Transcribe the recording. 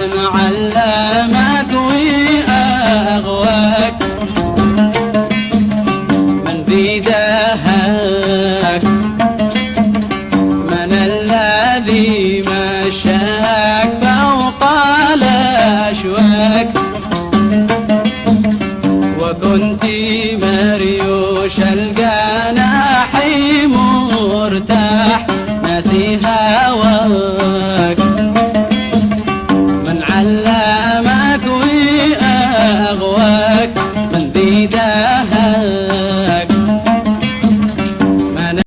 علمك وأغواك من ذي دهاك من الذي مشاك فوق الأشواك وكنت مريوش